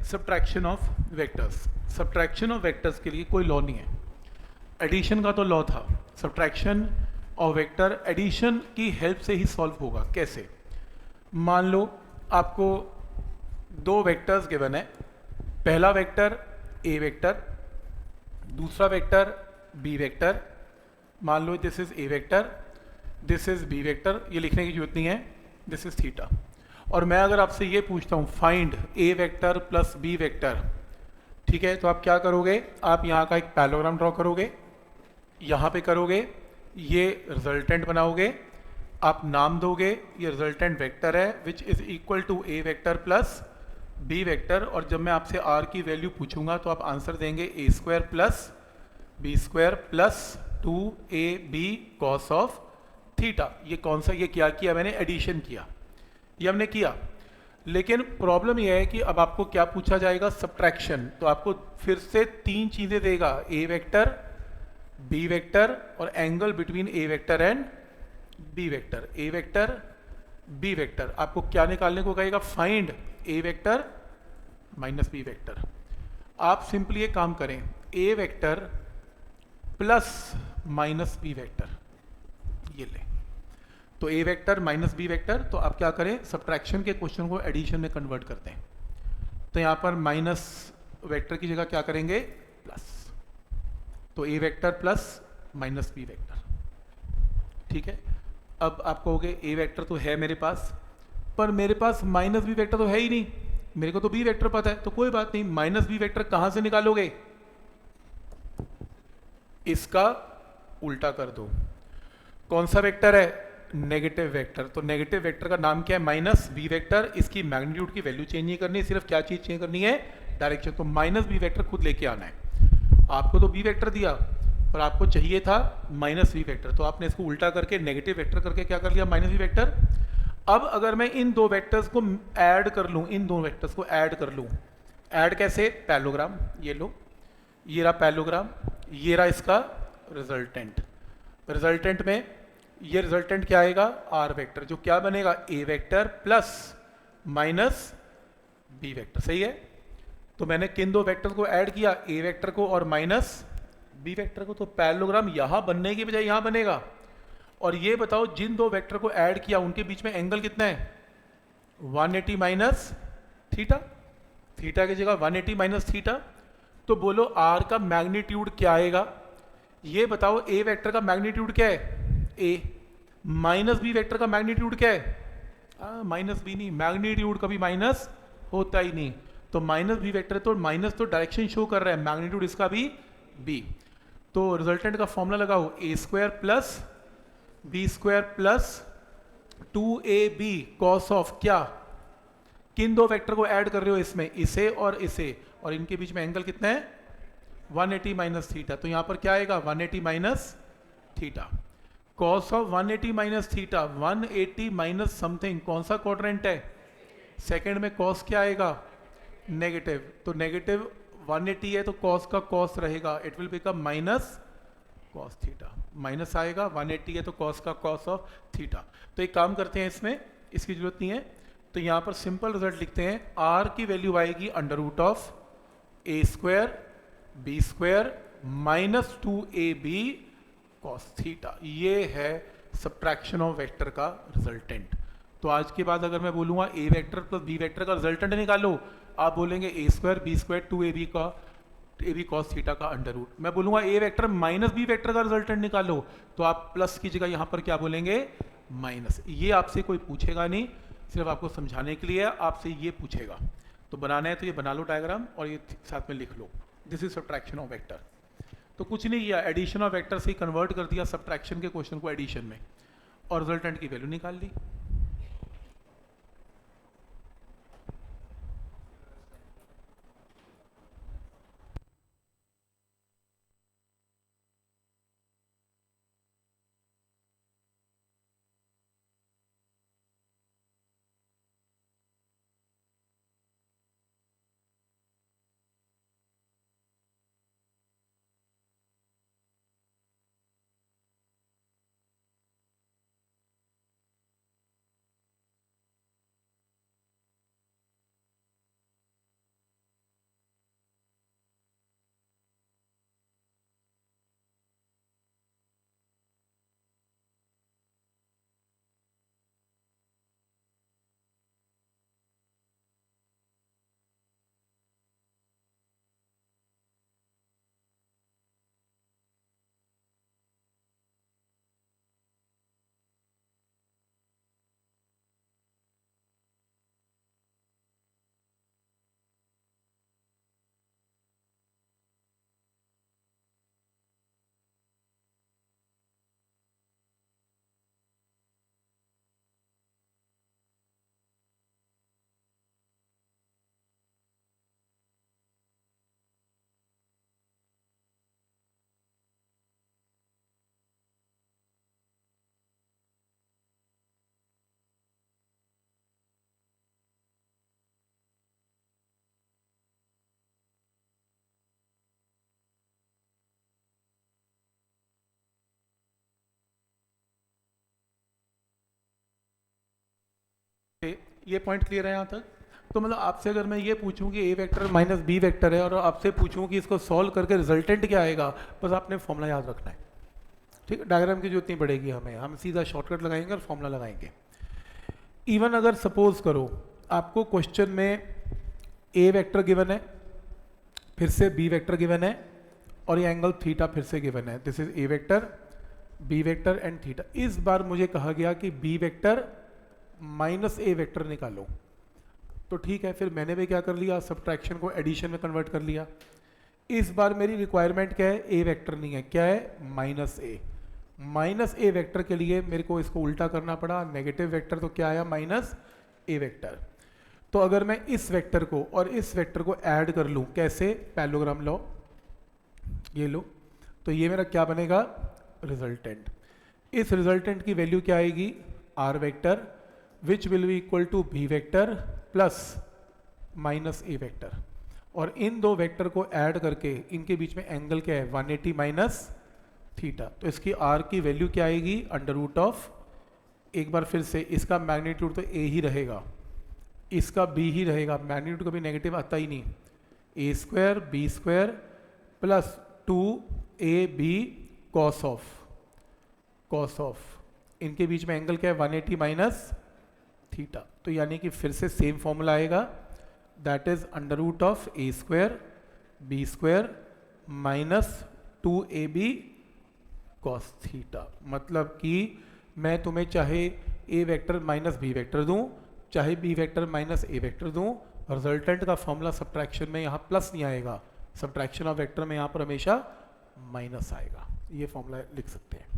Subtraction of vectors. Subtraction of vectors के लिए कोई लॉ नहीं है, एडिशन का तो लॉ था। सब्ट्रैक्शन ऑफ वेक्टर एडिशन की हेल्प से ही सॉल्व होगा। कैसे? मान लो आपको दो वेक्टर्स गिवन है, पहला वेक्टर ए वेक्टर, दूसरा वेक्टर बी वेक्टर। मान लो this is a vector, this is b vector, ये लिखने की जरूरत नहीं है, दिस इज थीटा। और मैं अगर आपसे ये पूछता हूँ find a vector plus b vector, ठीक है, तो आप क्या करोगे? आप यहाँ का एक पैरेललोग्राम ड्रॉ करोगे, यहाँ पे करोगे, ये रिजल्टेंट बनाओगे, आप नाम दोगे, ये रिजल्टेंट वेक्टर है which is equal to a vector plus b vector. और जब मैं आपसे आर की वैल्यू पूछूंगा तो आप आंसर देंगे a square plus b square plus 2ab cos of theta. ये कौन सा, ये क्या किया मैंने? एडिशन किया, ये हमने किया। लेकिन प्रॉब्लम यह है कि अब आपको क्या पूछा जाएगा? सब्ट्रैक्शन। तो आपको फिर से तीन चीजें देगा, ए वेक्टर, बी वेक्टर और angle between a vector and b vector. A vector b vector, आपको क्या निकालने को कहेगा? Find a vector minus b vector. आप सिंपली ये काम करें, a vector plus minus b vector, ये ले। तो a vector minus b vector, तो आप क्या करें? सब्ट्रैक्शन के क्वेश्चन को एडिशन में कन्वर्ट करते हैं। तो यहां पर माइनस वेक्टर की जगह क्या करेंगे? प्लस। तो a vector plus minus b vector, ठीक है। अब आप कहोगे ए वेक्टर तो है मेरे पास, पर मेरे पास माइनस बी वेक्टर तो है ही नहीं, मेरे को तो बी वेक्टर पता है। तो कोई बात नहीं, माइनस बी वेक्टर कहां से निकालोगे? इसका उल्टा कर दो। कौन सा वेक्टर है? Negative vector. तो नेगेटिव वेक्टर का नाम क्या है? Minus b vector. इसकी मैग्नीट्यूड की वैल्यू चेंज नहीं करनी, सिर्फ क्या चीज चेंज करनी है? डायरेक्शन। तो माइनस बी वेक्टर खुद लेके आना है। आपको तो बी वेक्टर दिया और आपको चाहिए था माइनस बी वेक्टर, तो आपने इसको उल्टा करके नेगेटिव वेक्टर करके क्या कर लिया? Minus b vector. अब अगर मैं इन दो वेक्टर्स को ऐड कर लूं, इन दो वेक्टर्स को ऐड कर लूं, ऐड कैसे? पैरेललोग्राम, ये लो, ये रहा पैरेललोग्राम, ये रहा इसका रिजल्टेंट। रिजल्टेंट में ये रिजल्टेंट क्या आएगा? आर वेक्टर, जो क्या बनेगा? A vector plus minus b vector. सही है। तो मैंने किन दो वेक्टर को ऐड किया? ए वेक्टर को और माइनस बी वेक्टर को। तो पैरेललोग्राम यहां बनने की बजाय यहां बनेगा। और ये बताओ, जिन दो वेक्टर को ऐड किया उनके बीच में एंगल कितना है? 180 माइनस थीटा। थीटा की जगह 180 माइनस थीटा। तो बोलो आर का मैग्नीट्यूड क्या आएगा? ये बताओ, ए वेक्टर का मैग्नीट्यूड क्या है? ए। माइनस बी वेक्टर का मैग्नीट्यूड क्या है? माइनस बी नहीं, मैग्नीट्यूड कभी माइनस होता ही नहीं। तो माइनस बी वेक्टर, तो माइनस तो डायरेक्शन शो कर रहा है, मैग्नीट्यूड इसका भी बी। तो रिजल्टेंट का फॉर्मूला लगाओ, a square plus b square plus 2ab cos of क्या? किन दो वेक्टर को ऐड कर रहे हो इसमें? इसे और इसे, और इनके बीच में एंगल कितना है? 180 माइनस थीटा। तो यहां पर क्या आएगा? 180 minus theta. Cos of 180 minus theta, 180 minus something, कौन सा क्वाड्रेंट है? सेकंड में कॉस क्या आएगा? नेगेटिव। तो नेगेटिव 180 है तो कॉस का कॉस रहेगा, it will become minus cos theta. Minus आएगा, 180 है तो कॉस का कॉस ऑफ थीटा। तो एक काम करते हैं, इसमें इसकी जरूरत नहीं है, तो यहां पर सिंपल रिजल्ट लिखते हैं। आर की वैल्यू आएगी under root of a square b square minus 2ab cos theta. ये है सब्ट्रैक्शन ऑफ वेक्टर का रिजल्टेंट। तो आज के बाद अगर मैं बोलूंगा a vector plus b vector का रिजल्टेंट निकालो, आप बोलेंगे ए स्क्वायर बी स्क्वायर 2ab का ab cos थीटा का अंडर रूट। मैं बोलूंगा a vector minus b vector का रिजल्टेंट निकालो, तो आप प्लस की जगह यहां पर क्या बोलेंगे? माइनस। ये आपसे कोई पूछेगा नहीं, सिर्फ आपको समझाने के लिए आपसे ये पूछेगा। तो बनाना है तो ये बना लो डायग्राम और ये साथ में लिख लो, this is subtraction of vector. तो कुछ नहीं किया, एडिशन ऑफ वेक्टर से ही कन्वर्ट कर दिया सब्ट्रैक्शन के क्वेश्चन को एडिशन में, और रिजल्टेंट की वैल्यू निकाल ली। ये पॉइंट क्लियर है यहाँ तक? तो मतलब आपसे अगर मैं ये पूछूं कि ए वेक्टर माइनस बी वेक्टर है और आपसे पूछूं कि इसको सॉल्व करके रिजल्टेंट क्या आएगा, बस आपने फॉर्मूला याद रखना है, ठीक है। डायग्राम की जरूरत नहीं पड़ेगी हमें, हम सीधा शॉर्टकट लगाएंगे और फॉर्मूला लगाएंगे। इवन अगर सपोज करो आपको क्वेश्चन में ए वेक्टर गिवन है, फिर से बी वेक्टर गिवन है और ये एंगल थीटा फिर से गिवन है, this is a vector, b vector and theta. इस बार मुझे कहा गया कि b vector minus a vector निकालो, तो ठीक है, फिर मैंने भी क्या कर लिया, सब्ट्रैक्शन को एडिशन में कन्वर्ट कर लिया। इस बार मेरी रिक्वायरमेंट क्या है, ए वेक्टर नहीं है, क्या है, minus A. Minus a vector के लिए मेरे को इसको उल्टा करना पड़ा, नेगेटिव वेक्टर, तो क्या आया, माइनस ए वेक्टर। तो अगर मैं इस वेक्टर को और इस वेक्टर को ऐड कर लूं, कैसे, पैरेललोग्राम लो, ये लो, तो ये मेरा क्या बनेगा, रिजल्टेंट। इस रिजल्टेंट की वैल्यू क्या आएगी, r vector, which will be equal to b vector plus minus a vector. और इन दो वेक्टर को ऐड करके इनके बीच में एंगल क्या है, 180 माइनस थीटा। तो इसकी आर की वैल्यू क्या आएगी, अंडर रूट ऑफ, एक बार फिर से इसका मैग्नीट्यूड तो ए ही रहेगा, इसका बी ही रहेगा, मैग्नीट्यूड कभी नेगेटिव आता ही नहीं, a square b square plus 2ab cos of, इनके बीच में एंगल क्या है, 180 माइनस थीटा। तो यानी कि फिर से सेम फॉर्मूला आएगा, that is under root of a square b square minus 2ab cos theta. मतलब कि मैं तुम्हें चाहे a vector minus b vector दूं, चाहे b vector minus a vector दूं, रिजल्टेंट का फॉर्मूला सब्ट्रैक्शन में यहाँ प्लस नहीं आएगा, सब्ट्रैक्शन ऑफ वेक्टर में यहाँ पर हमेशा माइनस आएगा। ये फॉर्मूला लिख सकते हैं।